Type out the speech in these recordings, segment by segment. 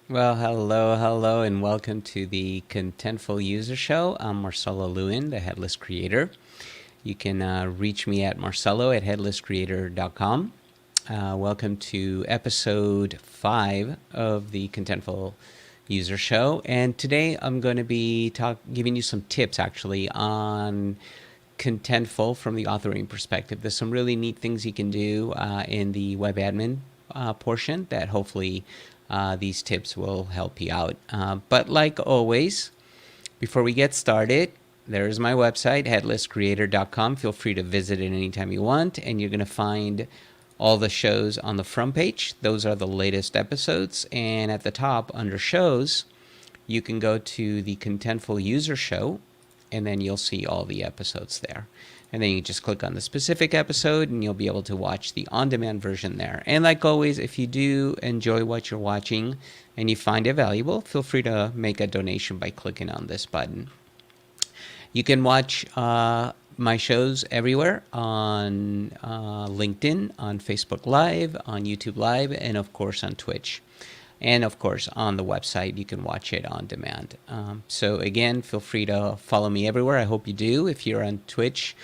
Well, hello, and welcome to the Contentful User Show. I'm Marcelo Lewin, the Headless Creator. You can reach me at marcelo at headlesscreator.com. Welcome to episode 5 of the Contentful User Show. And today I'm going to be giving you some tips actually on Contentful from the authoring perspective. There's some really neat things you can do in the web admin portion that hopefully these tips will help you out. But like always, before we get started, there's my website, headlesscreator.com. Feel free to visit it anytime you want, and you're going to find all the shows on the front page. Those are the latest episodes, and at the top, under shows, you can go to the Contentful User Show, and then you'll see all the episodes there. And then you just click on the specific episode and you'll be able to watch the on-demand version there. And like always, if you do enjoy what you're watching and you find it valuable, feel free to make a donation by clicking on this button. You can watch my shows everywhere on LinkedIn, on Facebook Live, on YouTube Live, and of course on Twitch. And of course, on the website, you can watch it on demand. So again, feel free to follow me everywhere. I hope you do. If you're on Twitch,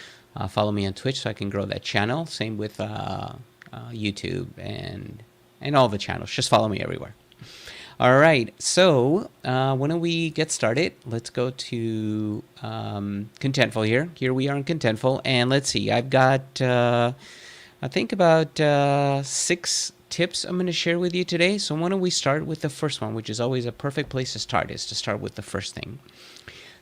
follow me on Twitch so I can grow that channel. Same with YouTube and all the channels. Just follow me everywhere. All right, so why don't we get started? Let's go to Contentful here. Here we are in Contentful, and let's see. I've got, I think about 6 tips I'm going to share with you today. So why don't we start with the first one, which is always a perfect place to start, is to start with the first thing.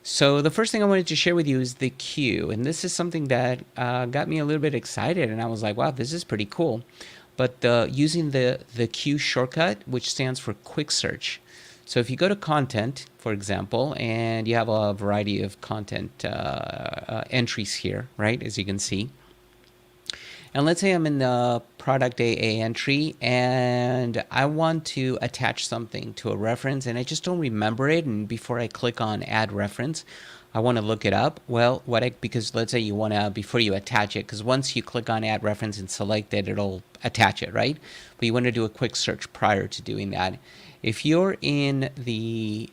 So the first thing I wanted to share with you is the queue, and this is something that got me a little bit excited, and I was like, wow, this is pretty cool. But using the queue shortcut, which stands for quick search. So if you go to content, for example, and you have a variety of content entries here, right, as you can see. And let's say I'm in the product AA entry and I want to attach something to a reference and I just don't remember it. And before I click on add reference, I want to look it up. Well, because let's say you want to, before you attach it, because once you click on add reference and select it, it'll attach it, right? But you want to do a quick search prior to doing that. If you're in the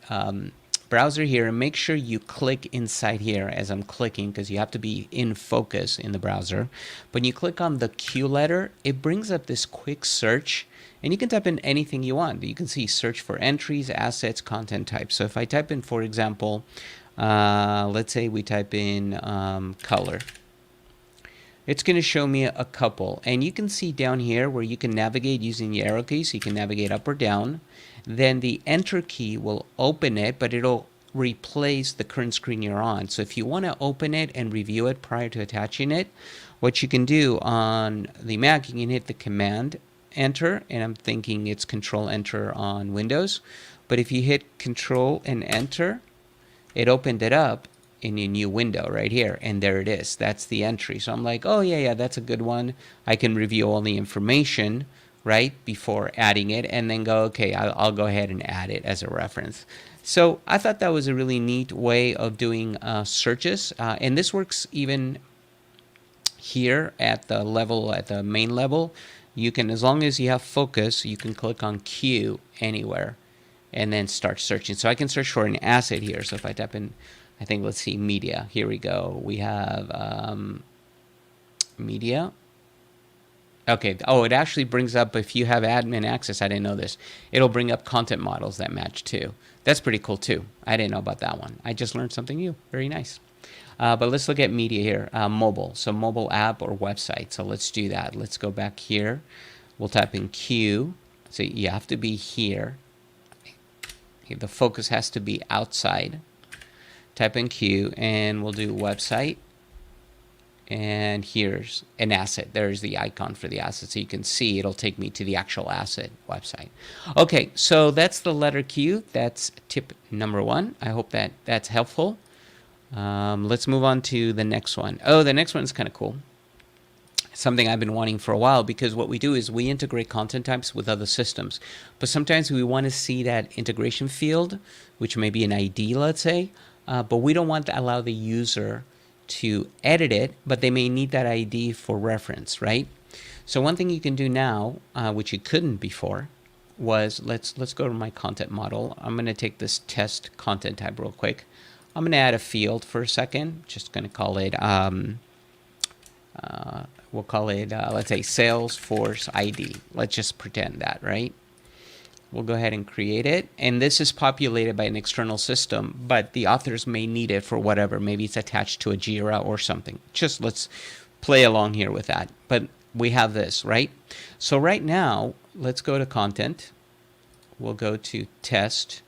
browser here, and make sure you click inside here as I'm clicking, because you have to be in focus in the browser. When you click on the Q letter, it brings up this quick search, and you can type in anything you want. You can see search for entries, assets, content types. So if I type in, for example, let's say we type in color. It's going to show me a couple, and you can see down here where you can navigate using the arrow keys. You can navigate up or down. Then the enter key will open it, but it'll replace the current screen you're on. So if you want to open it and review it prior to attaching it, what you can do on the Mac, you can hit the command enter, and I'm thinking it's control enter on Windows. But if you hit control and enter, it opened it up in a new window right here, and there it is. That's the entry. So I'm like, oh yeah, that's a good one. I can review all the information right before adding it, and then go, okay, I'll go ahead and add it as a reference. So I thought that was a really neat way of doing searches, and this works even here at the main level. You can, as long as you have focus, you can click on Q anywhere and then start searching. So I can search for an asset here. So if I type in, I think, let's see, media. Here we go. We have media. Okay. Oh, it actually brings up, if you have admin access, I didn't know this, it'll bring up content models that match too. That's pretty cool too. I didn't know about that one. I just learned something new. Very nice. But let's look at media here. Mobile. So mobile app or website. So let's do that. Let's go back here. We'll type in Q. So you have to be here. The focus has to be outside. Type in Q and we'll do website. And here's an asset. There's the icon for the asset. So you can see it'll take me to the actual asset website. Okay, so that's the letter Q. That's tip number 1. I hope that that's helpful. Let's move on to the next one. Oh, the next one is kind of cool. Something I've been wanting for a while, because what we do is we integrate content types with other systems. But sometimes we want to see that integration field, which may be an ID, let's say, but we don't want to allow the user to edit it, but they may need that ID for reference, right? So one thing you can do now, which you couldn't before, was, let's go to my content model. I'm going to take this test content type real quick. I'm going to add a field for a second. Just going to call it, we'll call it, let's say Salesforce ID. Let's just pretend that, right? We'll go ahead and create it. And this is populated by an external system, but the authors may need it for whatever. Maybe it's attached to a Jira or something. Just let's play along here with that. But we have this, right? So right now, let's go to content. We'll go to test.